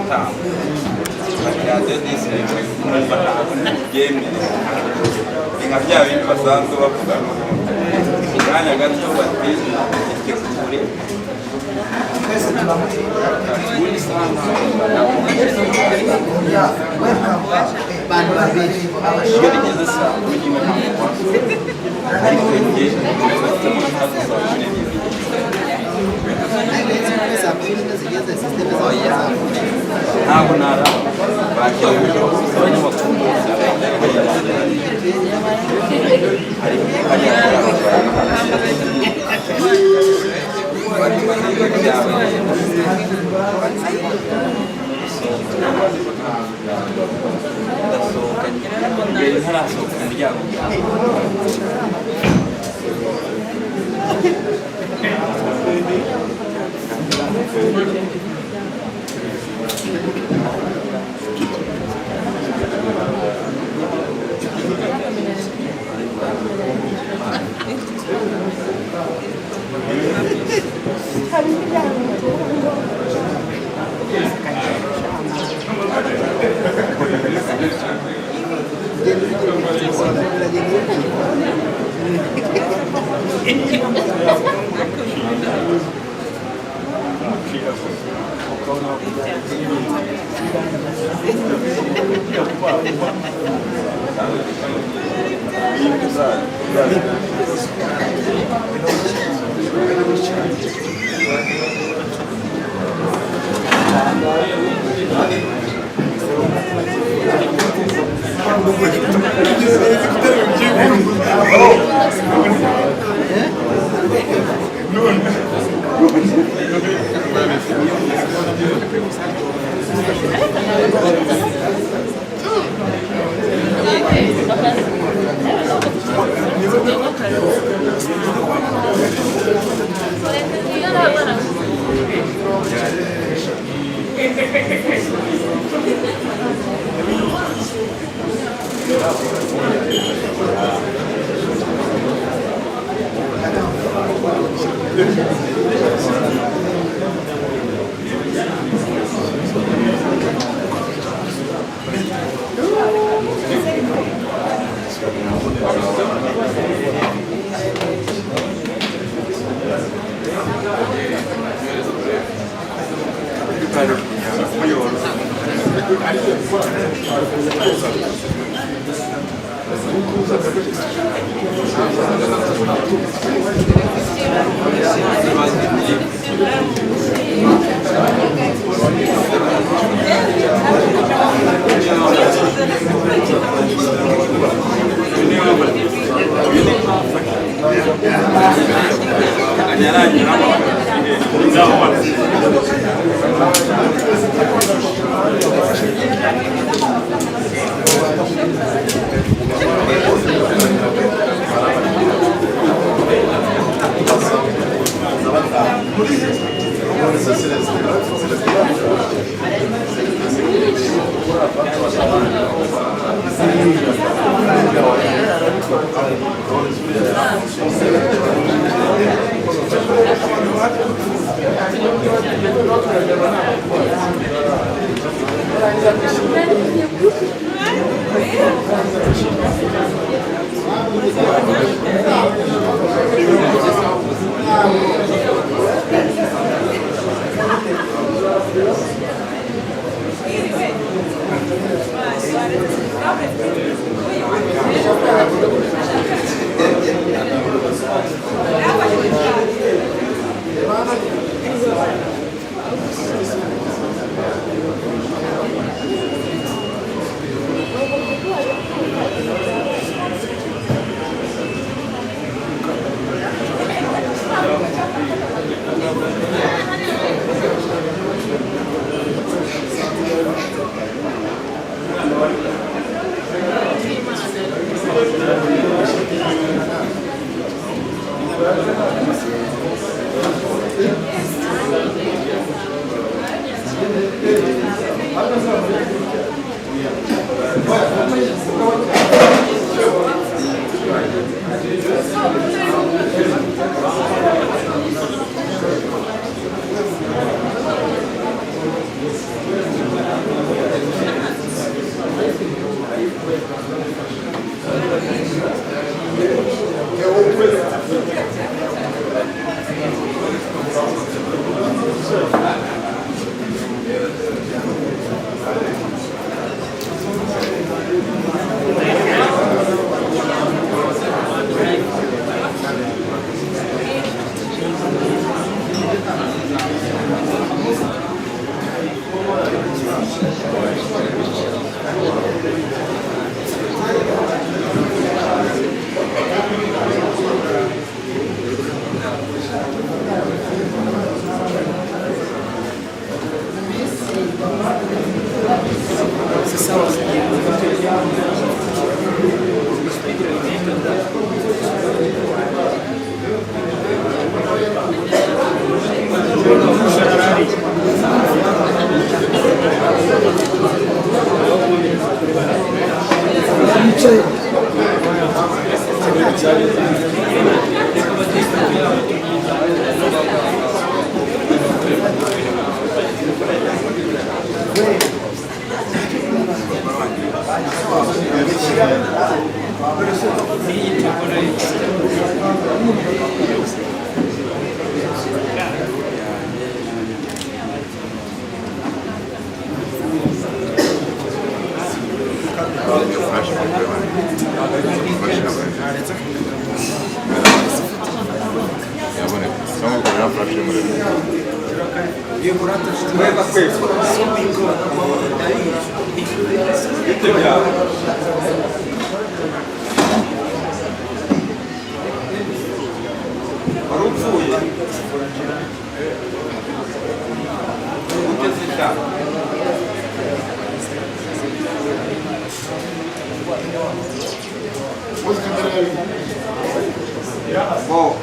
gutanga radiyo disi kumva ntabwo byemeye ni nka bya bindi basanzwe bavuga mu mwanya gato bati itegure iyo rigeze saa kumi n'imwe ntabwo ariko njye bafite amafaranga saa kumi n'ebyiri ntabwo naraba bakira abanyamakuru ntarasohoka umuryango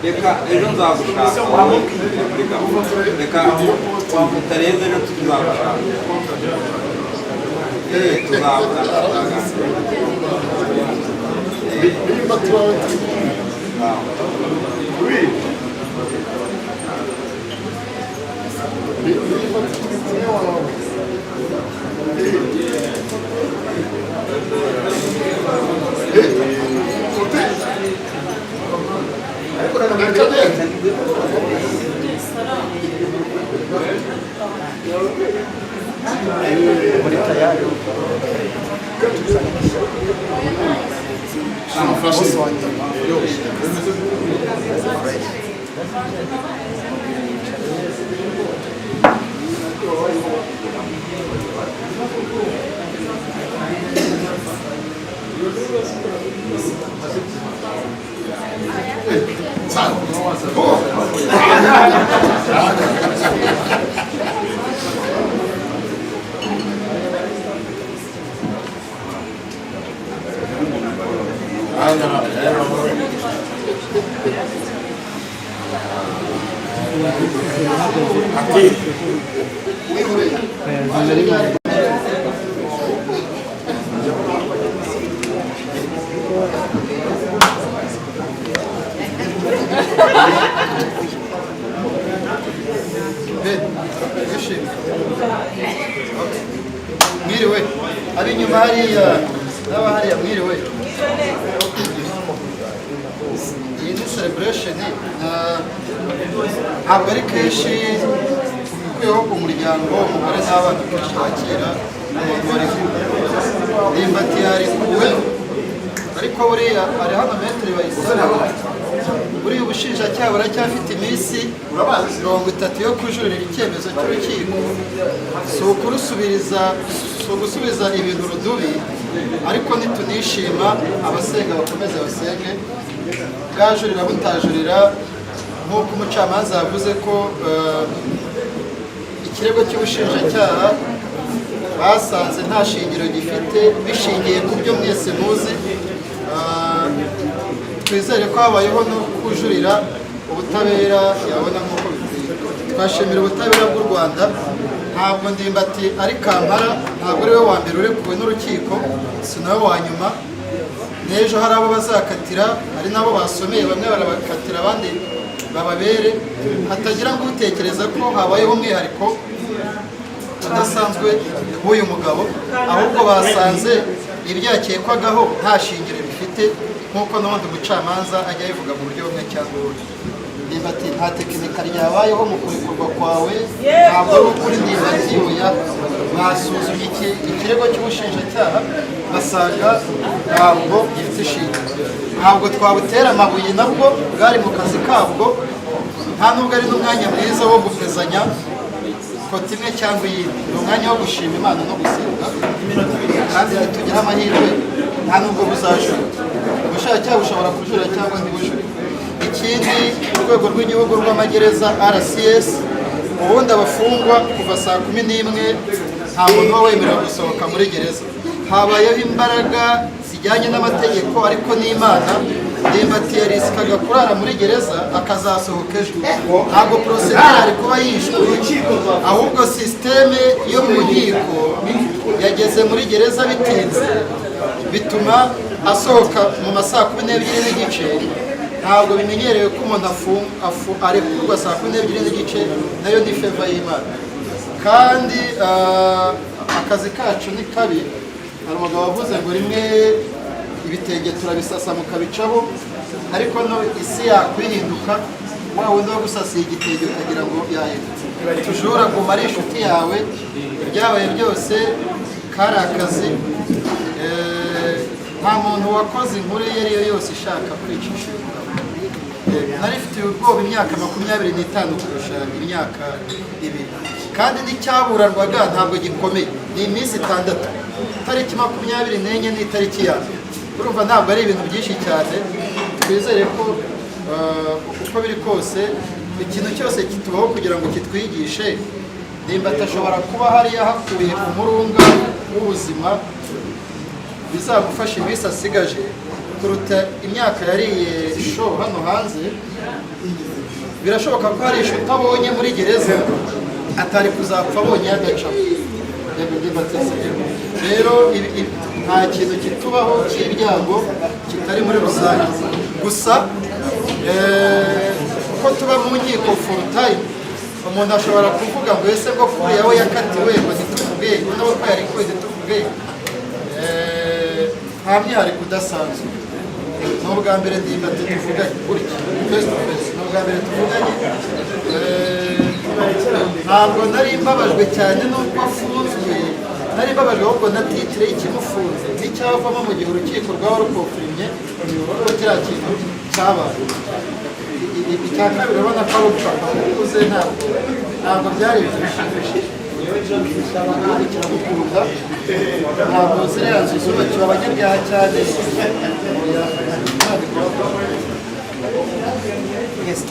reka ejo nzagushaka reka utarenze ejo tuzagushaka Mwiriwe ab'inyuma hariya n'abahariya mwiriwe. Iyi ni celebration ntabwo ari kenshi kuko ku muryango umugore n'abana kenshi bakira umuntu wari ndimbati yarikuwe ariko buriya ari hano metero bayisaba buriya ubushinjacyaha buracyafite iminsi 30 yo kujuririra icyemezo cy'urukiko si ugusubiza ibintu rudubi ariko nitunishima abasenga bakomeze basenge bwajurira butajurira nk'uko umucamanza yavuze ko ikirego cy'ubushinjacyaha basanze nta shingiro gifite bishingiye ku byo mwese muzi. Twizere ko habayeho no kujurira ubutabera yabona nk'uko bikwiye. Twashimira ubutabera bw'u Rwanda. Ntabwo Ndimbati ari Kampala, ntabwo ari we wa mbere urekuwe n'urukiko, si nawe wa nyuma. N'ejo hari abo bazakatira, hari nabo basomeye, bamwe barabakatira abandi bababere. Hatagira ngo utekereza ko habayeho umwihariko udasanzwe w'uyu mugabo, ahubwo basanze ibyakekwagaho nta shingiro bifite nk'uko n'ubundi umucamanza ajya yivuga mu buryo bumwe cyangwa ubundi. Ndimbati nta tekinika ryabayeho mu kurekurwa kwawe, ntabwo ari ukuri Ndimbati oya. Basuzumye ikirego cy'ubushinjacyaha basanga ntabwo gifite ishingiro. Ntabwo twabutera amabuye, nabwo bwari mu kazi kabwo, nta nubwo ari n'umwanya mwiza wo gufezanya koti imwe cyangwa iyindi. Ni umwanya wo gushima Imana no gusenga, kandi nitugira amahirwe nta nubwo buzajura. Ubushinjacyaha bushobora kujura cyangwa ntibujure. Ikindi, urwego rw'igihugu rw'amagereza RCS, ubundi abafungwa kuva saa 11 nta muntu uba wemerewe gusohoka muri gereza. Habayeho imbaraga zijyanye n'amategeko ariko n'Imana. Ndimbati yarisikaga kurara muri gereza akazasohoka ejo. Ntabwo procedure ari kuba yishwe, ahubwo systeme yo mu nkiko yageze muri gereza bitinze, bituma asohoka mu masaa 12 n'igice ntabwo bimenyerewe ko umuntu arekurwa saa 12 n'igice, nayo ni feva y'Imana. Kandi akazi kacu ni kabi. Hari umugabo wavuze ngo rimwe ibitenge turabisasa mukabicaho, ariko no isi yakwihinduka, wa wundi wo gusasiye igitenge ukagira ngo yahindutse. Tujura guma ari inshuti yawe, ibyabaye byose kari akazi. Nta muntu wakoze inkuru iyo ari yo yose ishaka kwicisha. Nari mfitiye ubwoba imyaka 25 kurusha imyaka 2, kandi n'icyaburanwaga ntabwo gikomeye, ni iminsi 6, tariki 24 n'itariki ya. Urumva ntabwo ari ibintu byinshi cyane. Twizere ko uko biri kose ikintu cyose kitubaho kugira ngo kitwigishe, nimba atashobora kuba hariya hakuye umurunga w'ubuzima bizagufasha iminsi asigaje kuruta imyaka yariye show hano hanze. Birashoboka ko hari isho utabonye muri gereza atari kuzapfa abonye adaca. Rero nta kintu kitubaho cy'ibyago kitari muri rusange. Gusa ko tuba mu nkiko full time, umuntu ashobora kuvuga ngo ese ngo kuriya we yakatiwe ngo ntituvuge, nabo ko yari ko ntituvuge. Nta mwihariko udasanzwe. Ni ubwa mbere ndimbati tuvuganye gutya face to face, ni ubwa mbere tuvuganye. Ntabwo nari mbabajwe cyane n'uko afunzwe, nari mbabajwe ahubwo na titire y'ikimufunze n'icyavamo mu gihe urukiko rwaba rukofirimye ko kiriya kintu cyabaye. Icya kabiri urabona ko ari upfa ukuze, ntabwo byari ibintu bishimishije. Kiramukunda, ntabwo ziriya nzu zubakiwe abanyabyaha cyane.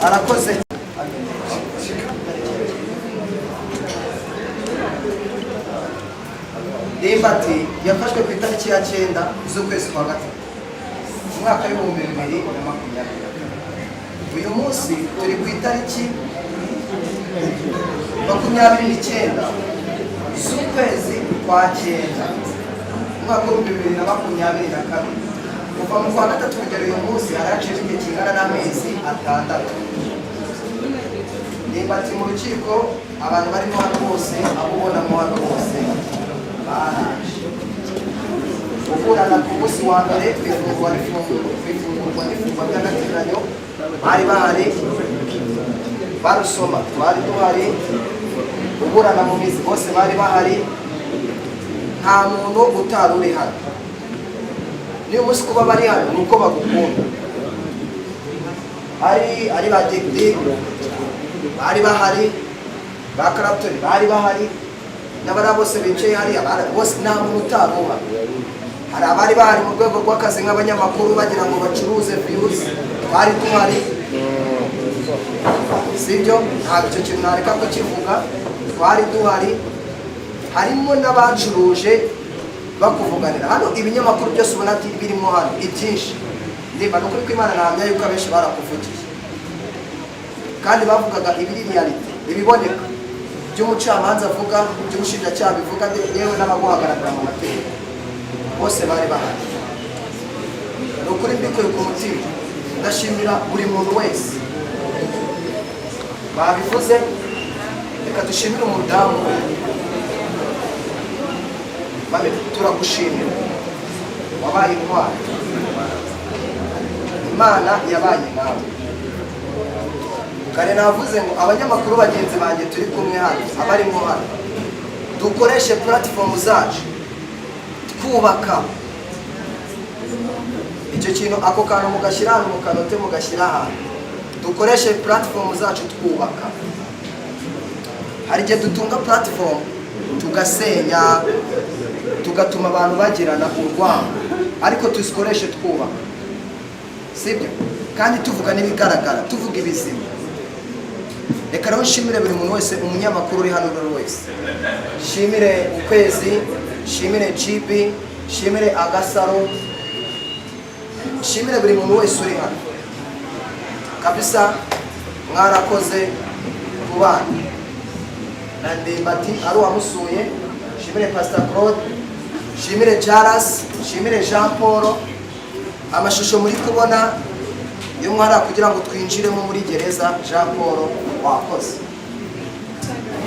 Arakoze. Ndimbati yafashwe ku itariki ya 9 z'ukwezi kwa gatatu mu mwaka w'ibihumbi 2020. Uyu munsi turi ku itariki 29 z'ukwezi kwa 9 umwaka w'ibihumbi 2022. Kuva mu kwa gatatu kugera uyu munsi haraciye igihe kingana n'amezi 6. Ndimbati mu rukiko, abantu barimo hano bose, abo ubonamo hano bose baraje uburana ku munsi wa mbere kwifungurwa n'ifungwa by'agateganyo. Bari bahari barusoma, twari duhari. Uburana mu mizi bose bari bahari, nta muntu utari uri hano. Niyo munsi kuba bari hano ni uko bagukunda. Ari ba Degde bari bahari, ba Clapton bari bahari, n'abari bose bicaye hariya bose nta muntu utaruha. Hari abari bahari mu rwego rw'akazi nk'abanyamakuru bagira ngo bacuruze views, bari duhari. Sibyo, ntabwo icyo kintu nareka kukivuga, twari duhari. Harimo n'abacuruje bakuvuganira hano. Ibinyamakuru byose ubona birimo hano ibyinshi, ndimba no kuri kw'Imana nahamya yuko abenshi barakuvugiye, kandi bavugaga ibiri reality, ibiboneka by'umucamanza avuga, by'umushinjacyaha bivuga, yewe n'abaguhagaragara mu mategeko bose bari bahari. Ni ukuri mbikuye ku mutima, ndashimira buri muntu wese. Babivuze, reka dushimire umudamu. Turagushimira, wabaye intwari, Imana yabanye nawe. Kare navuze ngo abanyamakuru bagenzi banjye turi kumwe hano, abarimo hano, dukoreshe platform zacu twubaka. Icyo kintu ako kantu mugashyira hano, mukanote mugashyira hano. Dukoreshe platform zacu twubaka. Hari igihe dutunga platform tugasenya, tugatuma abantu bagirana urwango, ariko tuzikoreshe twubaka, sibyo? Kandi tuvuga n'ibigaragara, tuvuga ibizima. Reka rero nshimire buri muntu wese, umunyamakuru uri hano buri wese. Nshimire Ukwezi, nshimire GB, nshimire Agasaro, nshimire buri muntu wese uri hano. Kabisa mwarakoze kubana na Ndimbati ari uwamusuye. Nshimire Pastor Claude, nshimire Jaras, nshimire Jean Paul, amashusho muri kubona y'umwana kugira ngo twinjiremo muri gereza. Jean Paul wakoze.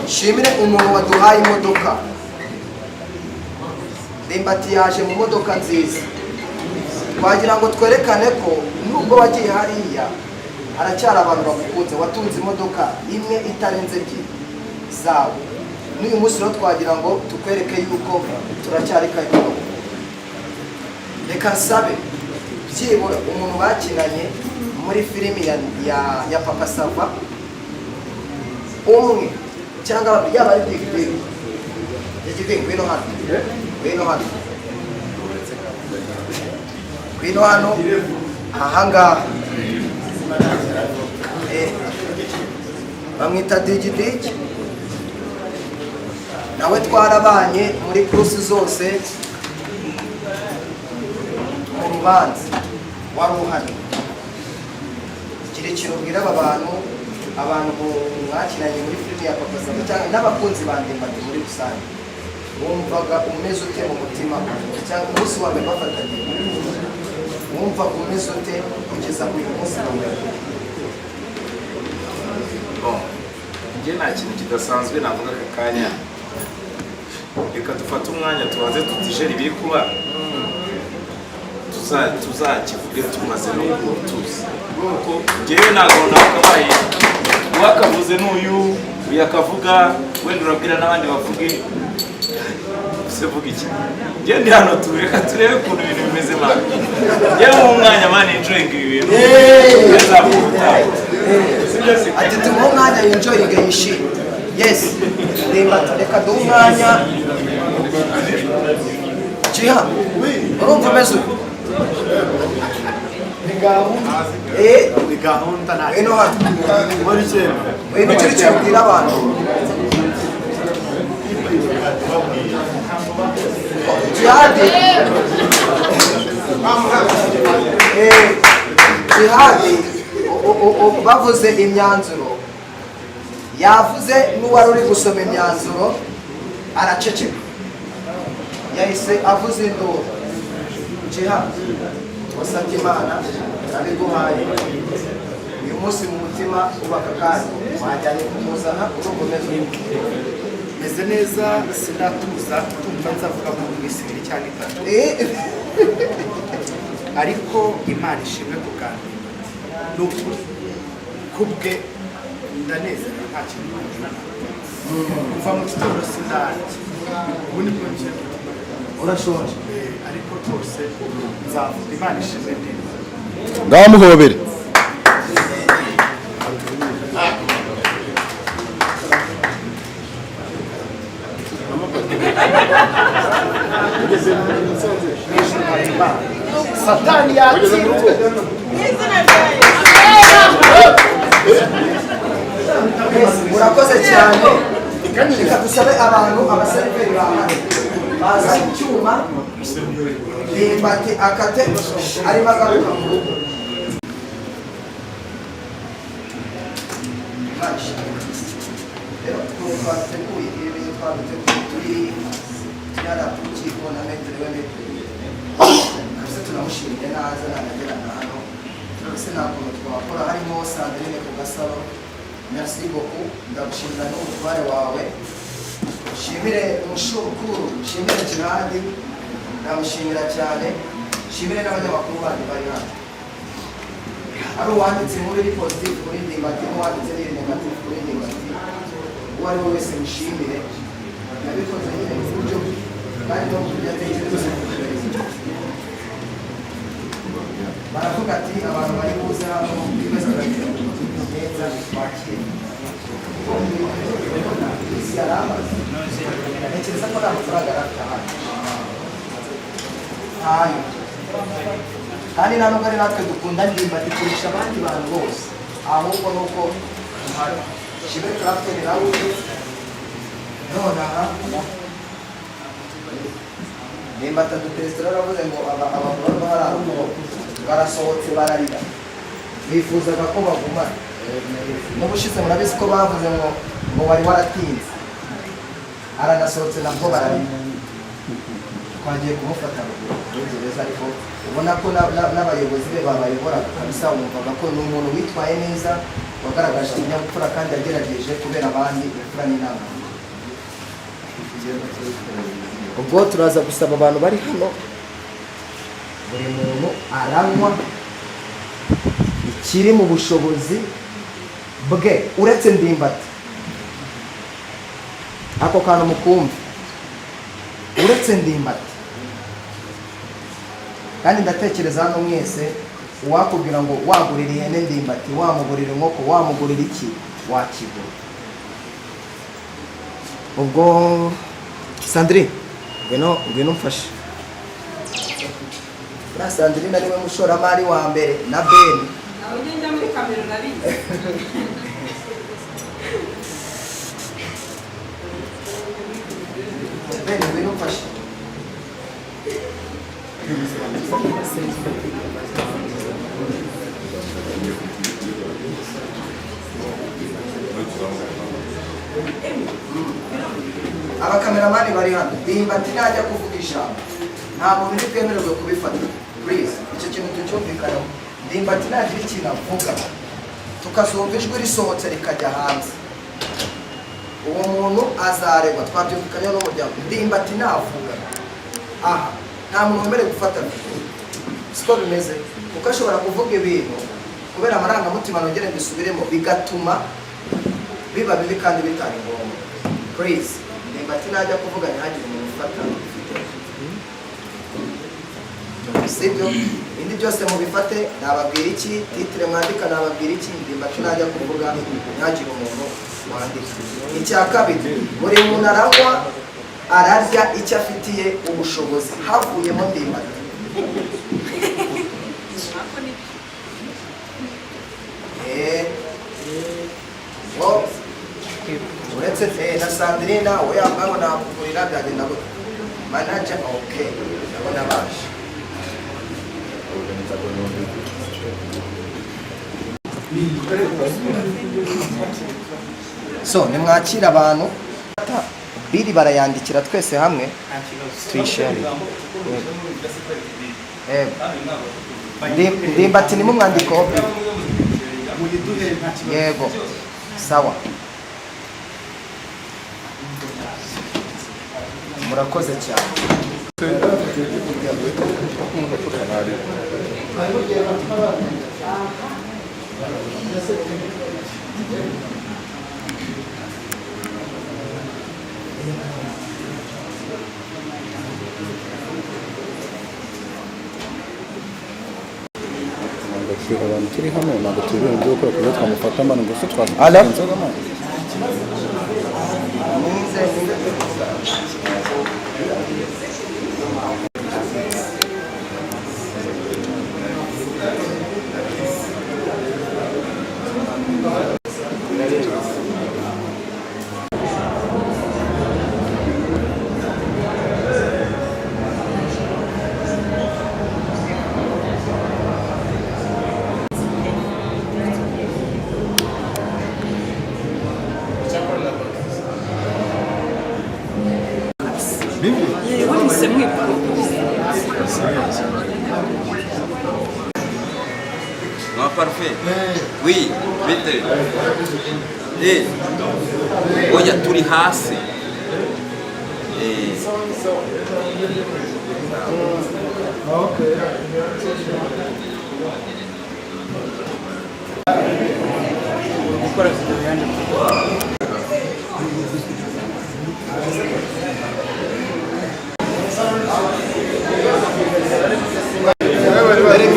Shimire umuntu waduhaye imodoka. Ndimbati yaje mu modoka nziza, twagira ngo twerekane ko nubwo wagiye hariya haracyari abantu bagukunze. Watunze imodoka imwe itarenze ebyiri zawe, n'uyu munsi rero twagira ngo tukwereke yuko turacyari kayiko. Reka nsabe byibura umuntu bakinanye muri filimi ya Papa Sava umwe cyangwa yaba ari Digiding ngwino hano, ngwino hano ahangaha. Bamwita Digiding, nawe twarabanye muri kursi zose mu rubanza wari uhari. Gira ikintu ubwira aba abantu mwakinanye muri filimi ya Papa Sava cyangwa n'abakunzi ba Ndimbati muri rusange, wumvaga umeze ute mu mutima cyangwa umunsi wa mbere bafatanye, wumvaga umeze ute kugeza uyu munsi wa mbere? Njye nta kintu kidasanzwe navuga aka kanya. Reka dufate umwanya tubanze tutijere ibiri kuba, tuzakivuge tumaze no kutuza. Kuko njyewe ntabwo nakabaye uwakavuze n'uyu uyakavuga, wenda urabwira n'abandi bavuge se vuga iki. Njye ndi hano tureka turebe ukuntu ibintu bimeze mani. Njyewe mu mwanya mani enjoying ibi bintu. Ati tumuhe umwanya enjoying yishimye. Yes, reka duhe umwanya. Jiha, urumva umeze ute? Ni gahunda nta kintu kiri cyabwira abantu. Jihadi bavuze imyanzuro, yavuze n'uwari uri gusoma imyanzuro araceceka, yahise avuze induru. Jihadi wasabye Imana abiguhaye uyu munsi mu mutima ubaka kandi wajyanye kumuzana urumva umeze meze neza, sinatuza tumva nzavuga mu minsi 2 cyangwa 3, ariko Imana ishimwe kuganira n'ukuri kubwe ndanezerewe nta kintu kuva mu gitondo sindari ubundi bwo nje urashonje ariko rwose nzavuga Imana ishimwe neza. ngaho muhobere. Satani yatsinzwe. Murakoze cyane. Reka dusabe abantu abaseriveri bahari baza icyuma Ndimbati akate arimo agaruka mu rugo. Rero twateguye ibintu twateguye turi urukiko na metero kabisa, turamushimye naza nanagerana hano twese nta kuntu twakora. Harimo Sandrine ku Gasaro, merci beaucoup, ndagushimira n'umutware wawe. Shimire umushukuru, shimire Jihadi, ndamushimira cyane. Shimire n'abanyamakuru bandi bari hano, ari uwanditse inkuru iri positive kuri Ndimbati n'uwanditse n'iri negative kuri Ndimbati. Uwo ari we wese mushimire, nabikoze nyine mu buryo kandi no kujya atekereza baravuga ati abantu bari buze hano ibibazo baragira neza twakire. Isi yaramaze, ntekereza ko nta mafaranga arataha ntayo, kandi nta nubwo ari natwe dukunda Ndimbati kurusha abandi bantu bose, ahubwo ni uko duhari. Shimwe Clapton nawe nonaha Ndimbati adutesitara aravuze ngo abagororwa hari aho barasohotse bararira, bifuzaga ko bagumana. N'ubushize murabizi ko bavuze ngo wari waratinze, aranasohotse nabwo bararira. twagiye kumufata muri gereza ariko ubona ko n'abayobozi be babayoboraga kabisa wumvaga ko ni umuntu witwaye neza wagaragaje ikinyabupfura kandi yagerageje kubera abandi imfura n'inama. Ubwo turaza gusaba abantu bari hano buri muntu aranywa ikiri mu bushobozi bwe uretse Ndimbati. Ako kantu mukumva uretse Ndimbati. Kandi ndatekereza hano mwese uwakubwira ngo wagurira ihene Ndimbati, wamugurira inkoko, wamugurira iki, wakigura. Ubwo Sandrine ngwino mfashe. Sandrine ariwe mushoramari wa mbere na Ben. Nawe njya muri kamera nabizi. Ben ngwino mfashe. Abakameramani bari hano Ndimbati najya kuvuga ijambo nta muntu uri bwemererwe kubifata. Please icyo kintu tucyumvikanaho. Ndimbati nagira ikintu avuga tukazumva ijwi risohotse rikajya hanze, uwo muntu azaregwa. Twabyumvikanyeho n'umuryango. Ndimbati navuga aha nta muntu wemerewe gufata siko bimeze, kuko ashobora kuvuga ibintu kubera amarangamutima nongere mbisubiremo bigatuma biba bibi kandi bitari ngombwa. Please Ndimbati najya kuvuga ntihagire umuntu ufata sibyo. Ibindi byose mubifate, nababwira iki, titire mwandika nababwira iki. Ndimbati najya kuvuga ntihagire umuntu wandika. Icya kabiri, buri muntu aranywa ararya icyo afitiye ubushobozi havuyemo Ndimbati. Uretse na Sandrine we yambaye ngo nakugurira byagenda gute manager. Okay, ndabona baje. So nimwakira abantu biri barayandikira twese hamwe tuyishare. Ndimbati ni mu mwandiko. Yego sawa, murakoze cyane. abantu turi hano ntabwo turi ibintu byo gukora kuburyo twamufata amano ngo se twazana Non, parfait. Oui, bitte. Oya turi hasi.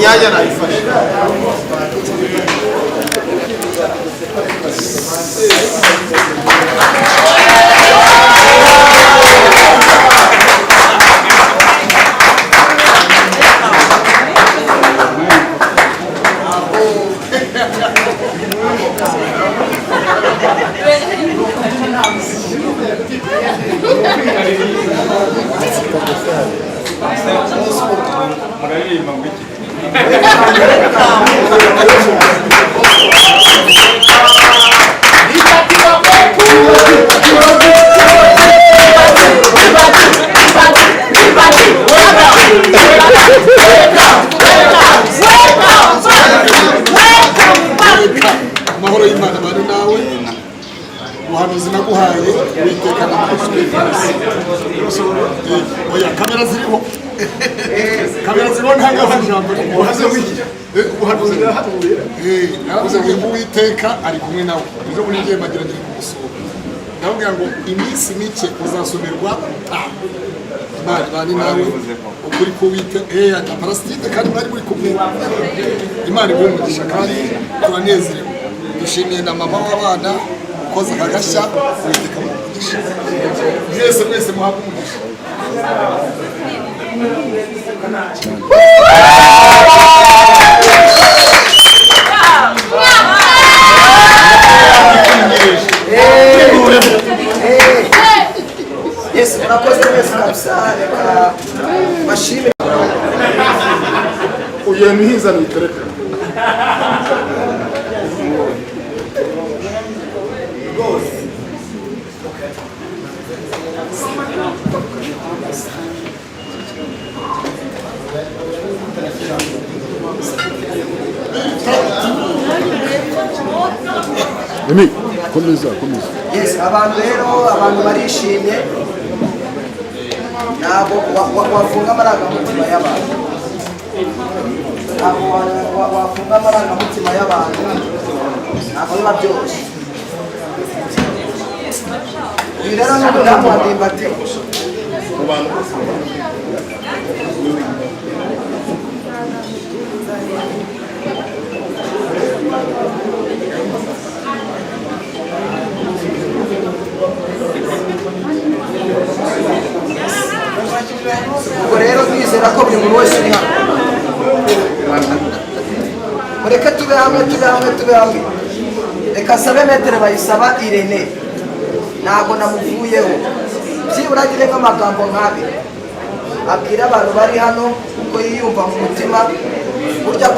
imyanya nayifashe. Muraririmba ngo iki? Everybody! oya kamera ziriho ntabwo abajambo ubuhanuzi bwahanuye naravuze ngo uwiteka ari kumwe nawe ejo bundi ngiye magiranye kumusura ndababwira ngo iminsi mike uzasomerwa imana bani nawe ukuri kuwite na parasitide kandi mwari muri kumwe imana iguhe umugisha kandi turanezerewe dushimiye na mama w'abana ukoze akagashya uwiteka umugisha mwese muhabwe umugisha Yes, murakoze neza kabisa reka bashime uyu mihiza nitereka Emi, komeza. Yes, abantu barishimye ntabwo wafunga amarangamutima y'abantu ntabwo biba byoroshye ibi rero ni umudamu wa ndimbati ubwo rero twizera ko buri muntu wese uri hano mureke tube hamwe reka sabe metere bayisaba Irene ntabwo namuvuyeho byibura agire nk'amagambo nk'abiri abwira abantu bari hano uko yiyumva mu mutima burya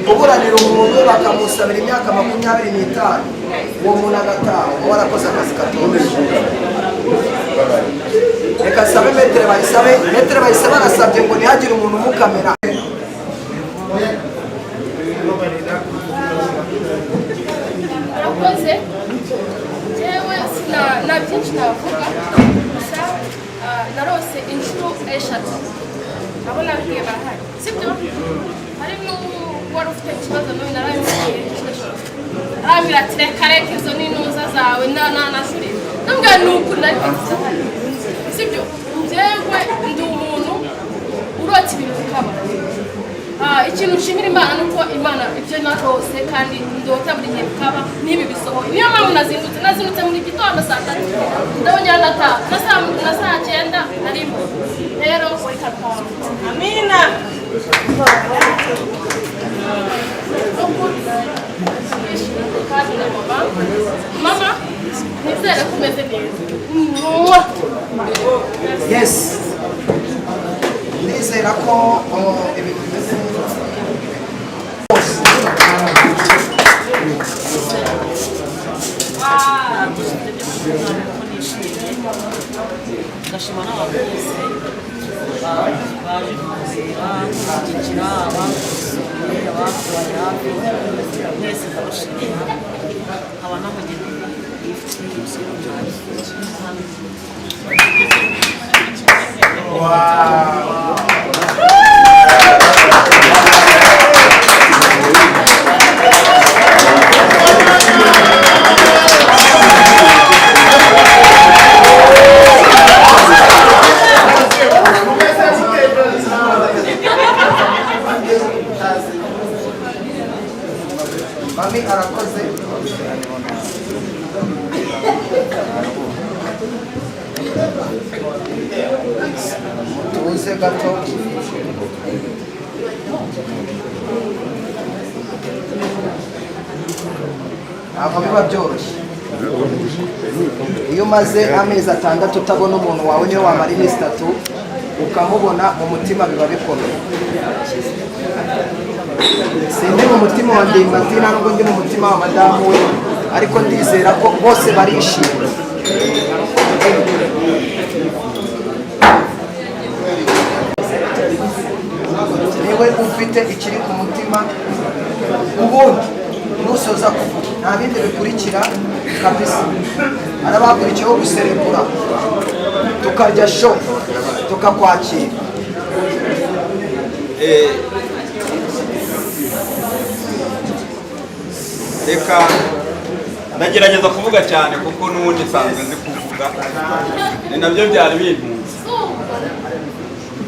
kuburanira umuntu bakamusabira imyaka 25 uwo muntu agataha uba warakoze akazi katoroshye reka sabe metere bayisabe arasabye ngo ntihagire umuntu umukamera Murakoze yewe nta byinshi navuga gusa narose inshuro eshatu abo nabwiye barahari sibyo hari n'uwari ufite ikibazo n'uyu narabimubwiye arambwira ati reka izo n'intuza zawe nanashuri nambwira ni ukuri ariko sibyo njyewe ndi umuntu urota ibintu bikaba ikintu nshimira Imana nuko Imana ibyo narose kandi ndota buri gihe bikaba n'ibi bisohoye niyo mpamvu nazindutse muri gitondo saa 3 ndabongera ndataha na saa 9 arimo rero welcome amina mama nizere ko umeze neza yes nizera ko ibintu bimeze neza ndashima n'abantu bose baje kuzira gushyigikira abadusuye abaduhaye hafi mwese ndabashimira nkaba namugeni ifite ibishyimbo byanjye mami arakoze tuze gato ntabwo biba byoroshye iyo umaze amezi 6 utabona umuntu wawe niyo wamara iminsi 3 ukamubona mu mutima biba bikomeye sindi mu mutima wa Ndimbati nubwo ndi mu mutima wa madamu we ariko ndizera ko bose barishimye niwe ufite ikiri ku mutima ubundi nusoza kuvuga nta bindi bikurikira kabisa arabakurikiyeho guserebura tukarya show tukakwakira. Reka ndagerageza kuvuga cyane kuko n'ubundi nsanzwe nzi kuvuga, ni nabyo byari bintunze.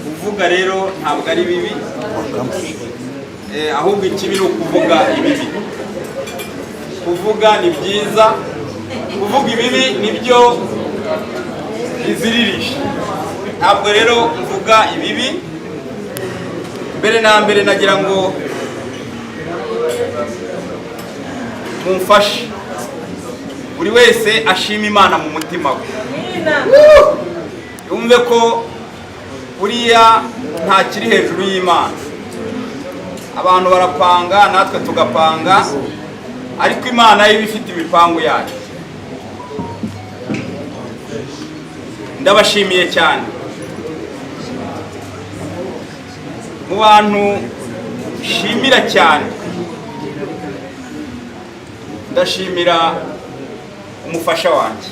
Kuvuga rero ntabwo ari bibi, ahubwo ikibi ni ukuvuga ibibi. Kuvuga ni byiza, kuvuga ibibi nibyo biziririsha. Ntabwo rero mvuga ibibi. Mbere na mbere nagira ngo mumfashe buri wese ashima Imana mu mutima we, yumve ko buriya nta kiri hejuru y'Imana. Abantu barapanga, natwe tugapanga, ariko Imana yo ifite imipango yayo. Ndabashimiye cyane mu bantu shimira cyane. Ndashimira umufasha wanjye,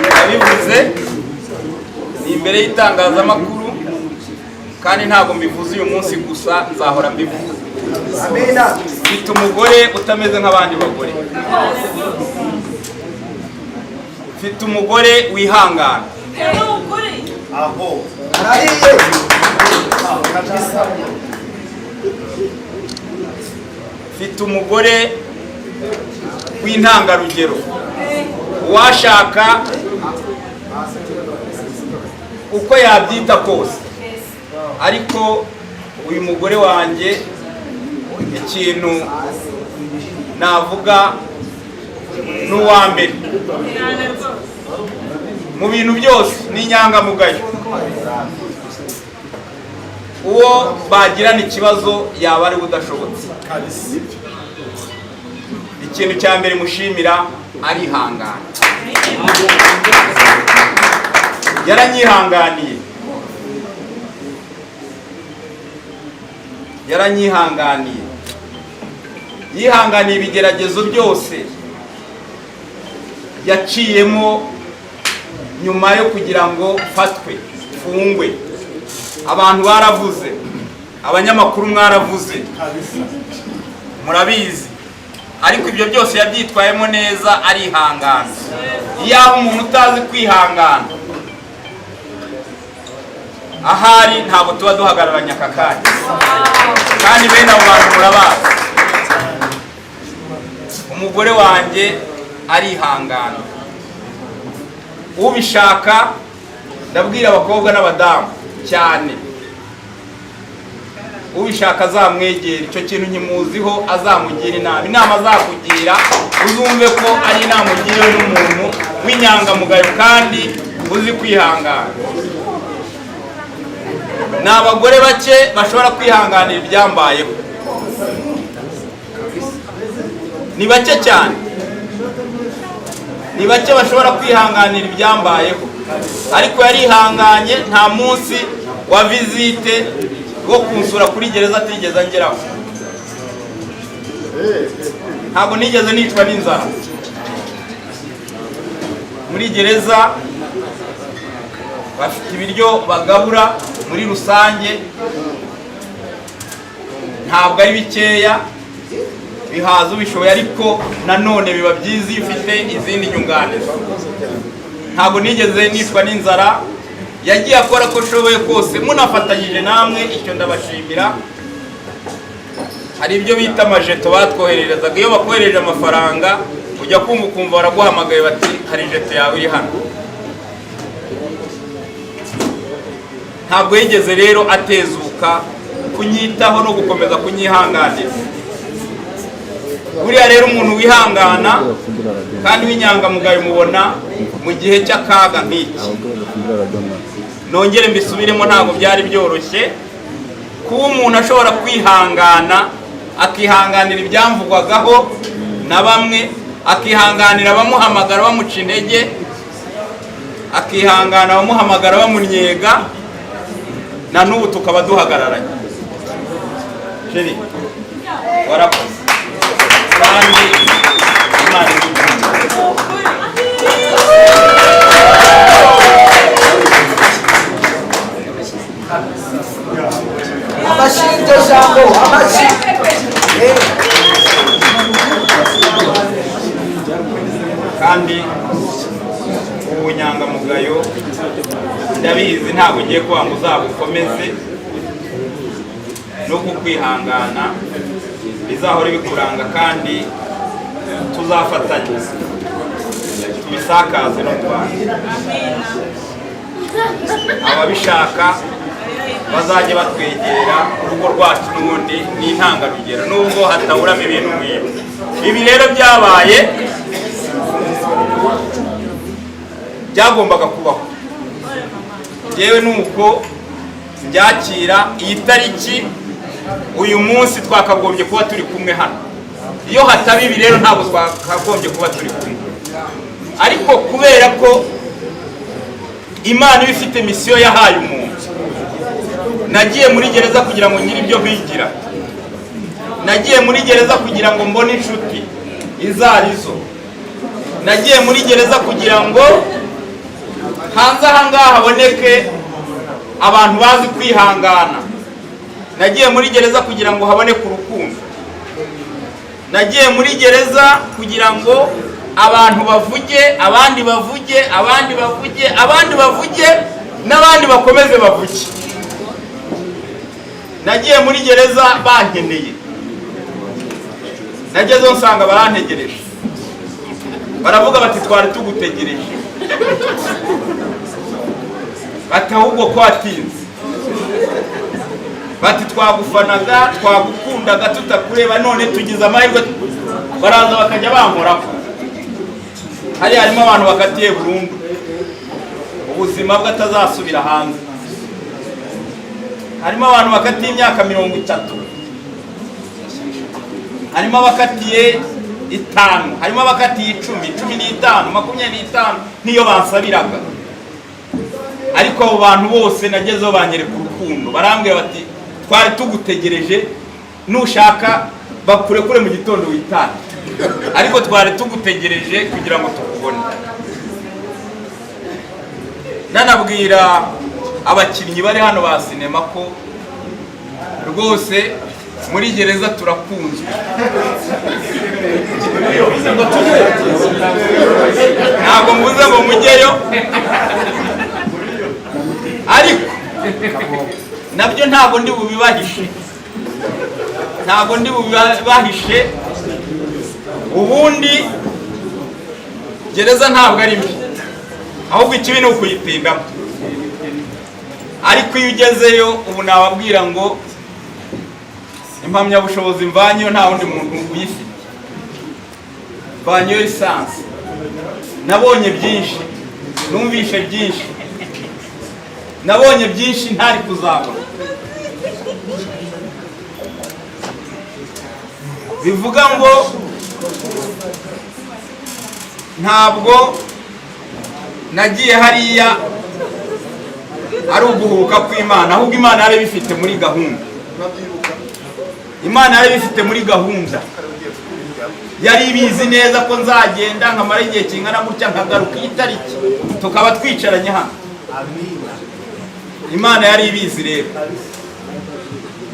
nabivuze ni imbere y'itangazamakuru, kandi ntabwo mbivuze uyu munsi gusa, nzahora mbivuze. Amina. Mfite umugore utameze nk'abandi bagore, mfite umugore wihangana. Aho arahiye. Mfite umugore w'intangarugero, uwashaka uko yabyita kose. Ariko uyu mugore wanjye ikintu navuga n'uwa mbere mu bintu byose ni inyangamugayo. Uwo bagirana ikibazo yaba ari udashobotse. Ikintu cya mbere mushimira arihangana. Yaranyihanganiye, yihanganiye ibigeragezo byose yaciyemo nyuma yo kugira ngo fatwe, fungwe. Abantu baravuze, abanyamakuru mwaravuze, murabizi, ariko ibyo byose yabyitwayemo neza, arihangana. Iyo umuntu utazi kwihangana, ahari ntabwo tuba duhagararanye aka kanya, kandi bene abo bantu murabazi. Umugore wanjye arihangana. Ubishaka ndabwira abakobwa n'abadamu cyane, ubishaka azamwegera. Icyo kintu nkimuziho, azamugira inama azakugira, uzumve ko ari inama ugiriwe n'umuntu w'inyangamugayo kandi uzi kwihangana. Ni abagore bake bashobora kwihanganira ibyambayeho, ni bake cyane, ni bake bashobora kwihanganira ibyambayeho. Ariko yarihanganye, nta munsi wa visite wo kunsura kuri gereza atigeze angeraho. Ntabwo nigeze nicwa n'inzara muri gereza. Bafite ibiryo bagabura muri rusange, ntabwo ari bikeya, bihaza ubishoboye, ariko nanone biba byiza iyo ufite izindi nyunganizi. Ntabwo nigeze nicwa n'inzara. Yagiye akora ko ashoboye kose, munafatanyije namwe, icyo ndabashimira. Hari ibyo bita amajeto batwohererezaga. Iyo bakohereje amafaranga ujya kumva ukumva baraguhamagaye bati hari jeto yawe iri hano. Ntabwo yigeze rero atezuka kunyitaho no gukomeza kunyihanganira. Buriya rero umuntu wihangana kandi w'inyangamugayo mubona mu gihe cy'akaga nk'iki. Nongere mbisubiremo, ntabwo byari byoroshye kuba umuntu ashobora kwihangana, akihanganira ibyamvugwagaho na bamwe, akihanganira abamuhamagara bamuca intege, akihangana abamuhamagara bamunyega, na n'ubu tukaba duhagararanye. Jeri warakoze kandi Imana kandi ubunyangamugayo ndabizi ntabwo ugiye kuba ngo uzabukomeze no kukwihangana bizahora bikuranga kandi tuzafatanya tubisakaze no mu Rwanda. Ababishaka bazajya batwegera, urugo rwacu n'ubundi ni intangarugero nubwo hataburamo ibintu nk'ibi. Ibi rero byabaye byagombaga kubaho. Yewe nuko byakira iyi tariki uyu munsi twakagombye kuba turi kumwe hano. Iyo hataba ibi rero ntabwo twakagombye kuba turi kumwe, ariko kubera ko Imana iba ifite misiyo yahaye umuntu, nagiye muri gereza kugira ngo ngire ibyo bigira, nagiye muri gereza kugira ngo mbone inshuti izarizo, nagiye muri gereza kugira ngo hanze aha ngaha haboneke abantu bazi kwihangana, nagiye muri gereza kugira ngo haboneke urukundo, nagiye muri gereza kugira ngo abantu bavuge, abandi bavuge, abandi bavuge, abandi bavuge, n'abandi bakomeze bavuge. Nagiye muri gereza bankeneye, nagezeho nsanga barantegereje, baravuga bati twari tugutegereje, bati ahubwo ko watinze, bati twagufanaga twagukundaga tutakureba none tugize amahirwe. Baraza bakajya bankoraho. Hari harimo abantu bakatiye burundu ubuzima bwe atazasubira hanze, harimo abantu bakatiye imyaka 30, harimo abakatiye 5, harimo abakatiye 10, 15, 25 niyo bansabiraga. Ariko abo bantu bose nagezeho banyereka urukundo, barambwira bati twari tugutegereje, nushaka bakurekure mu gitondo witane, ariko twari tugutegereje kugira ngo tukubone. Nanabwira abakinnyi bari hano ba sinema ko rwose muri gereza turakunzwe. Ntabwo mvuze ngo mujyeyo, ariko nabyo ntabwo ndi bubibahishe, ntabwo ndi bubibahishe. Ubundi gereza ntabwo ari mbi, ahubwo ikibi ni ukuyitindamo. Ariko iyo ugezeyo ubu nababwira ngo impamyabushobozi mvanyeyo nta wundi muntu uyifite, mvanyeyo lisansi. Nabonye byinshi, numvishe byinshi, nabonye byinshi ntari kuzabona. Bivuga ngo ntabwo nagiye hariya ari uguhubuka kw'Imana, ahubwo Imana yari bifite muri gahunda. Imana yari bifite muri gahunda, yari ibizi neza ko nzagenda nkamara igihe kingana gutya nkagaruka iyi tariki tukaba twicaranye hano. Imana yari ibizi rero.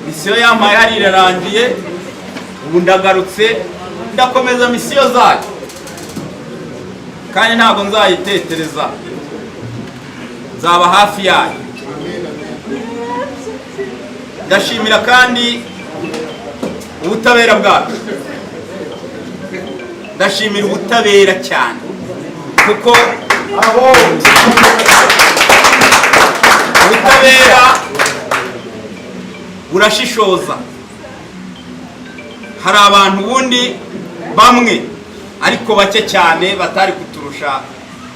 Misiyo yampaye hari irarangiye, ubu ndagarutse ndakomeza misiyo zayo, kandi ntabwo nzayitetereza, nzaba hafi yayo. Ndashimira kandi ubutabera bwacu, ndashimira ubutabera cyane, kuko ubutabera burashishoza. Hari abantu bundi bamwe ariko bake cyane batari kuturusha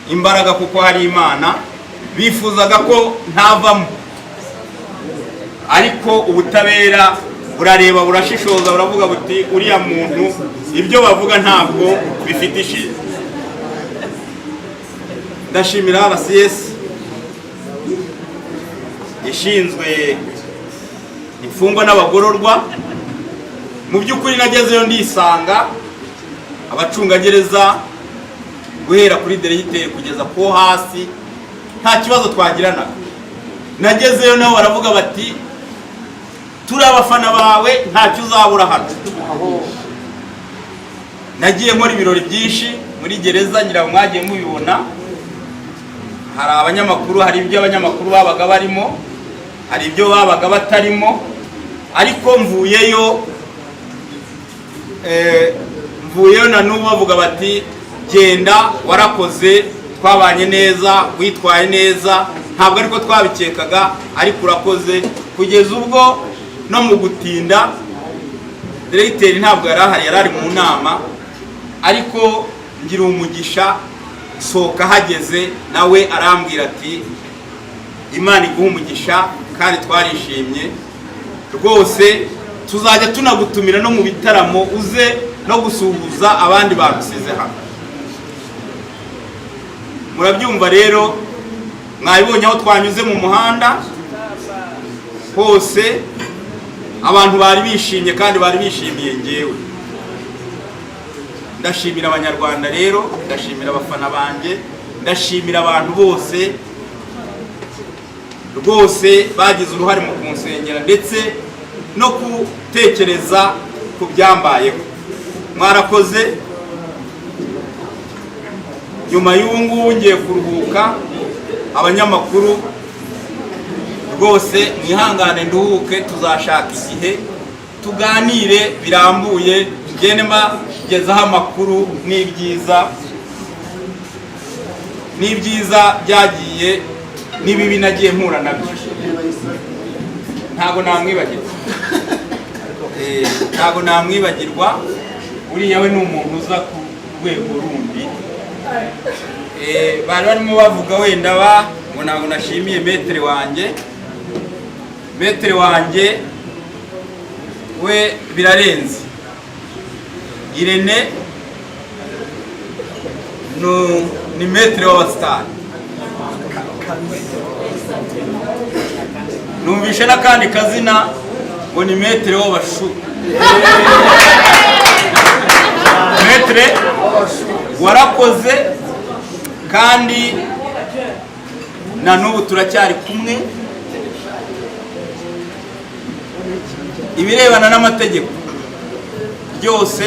imbaraga, kuko hari Imana bifuzaga ko ntavamo, ariko ubutabera burareba burashishoza, buravuga buti uriya muntu ibyo bavuga ntabwo bifite ishingiro. Ndashimira RCS ishinzwe imfungwa n'abagororwa. Mu by'ukuri nagezeyo ndisanga abacungagereza guhera kuri diregiteri kugeza ko hasi nta kibazo twagiranaga. Nagezeyo nabo baravuga bati turi abafana bawe ntacyo uzabura hano. Nagiye nkora ibirori byinshi, muri gereza ngira ngo mwagiye mubibona, hari abanyamakuru, hari ibyo abanyamakuru babaga barimo, hari ibyo babaga batarimo, ariko mvuyeyo na n'ubu bavuga bati genda warakoze, twabanye neza, witwaye neza, ntabwo ariko twabikekaga ariko urakoze. Kugeza ubwo no mu gutinda diregiteri ntabwo yari ahari, yari ari mu nama, ariko ngira umugisha sohoka hageze nawe arambwira ati Imana iguha umugisha kandi twarishimye rwose, tuzajya tunagutumira no mu bitaramo uze no gusuhuza abandi bagusize hano. Murabyumva rero, mwabibonye aho twanyuze mu muhanda hose abantu bari bishimye kandi bari bishimiye ngewe. Ndashimira abanyarwanda rero, ndashimira abafana banjye, ndashimira abantu bose rwose bagize uruhare mu kunsengera ndetse no gutekereza ku byambayeho. Mwarakoze. Nyuma y'ubu ngubu ngiye kuruhuka, abanyamakuru rwose mwihangane nduhuke, tuzashaka igihe tuganire birambuye, ngende mbagezaho amakuru n'ibyiza byagiye n'ibibi nagiye mpura nabyo. Ntago namwibagirwa, uriya we ni umuntu uza ku rwego rundi. Bari barimo bavuga wenda ngo ntabwo nashimiye metere wanjye we birarenze. Irene ni metere w'abasitari. Numvishe n'akandi kazina ngo ni metere w'abashu. Metere warakoze kandi na n'ubu turacyari kumwe. Ibirebana n'amategeko byose,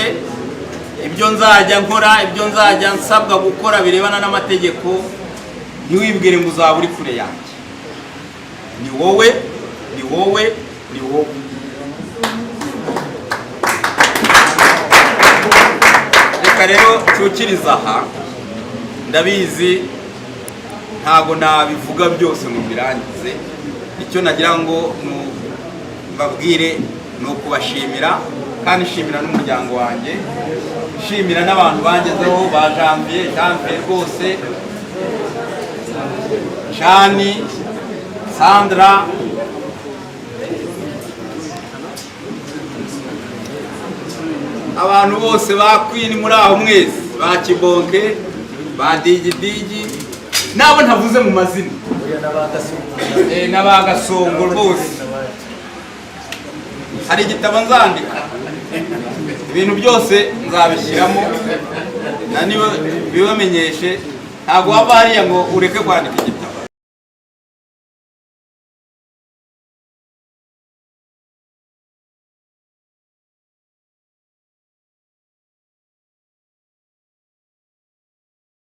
ibyo nzajya nkora, ibyo nzajya nsabwa gukora birebana n'amategeko, ntiwibwire ngo uzaba uri kure yanjye. Ni wowe. Reka rero cyukiriza aha, ndabizi ntago nabivuga byose mu birangize. Icyo nagira ngo mbabwire ni ukubashimira, kandi shimira n'umuryango wanjye, shimira n'abantu bangezeho ba Janvier rwose, Shani, Sandra, abantu bose ba Queen muri aho mwese, ba Kibonke, ba Digidigi, nabo ntavuze mu mazina, n'abagasongo rwose. Hari igitabo nzandika, ibintu byose nzabishyiramo, na niba bibamenyeshe, ntabwo wava hariya ngo ureke kwandika igitabo.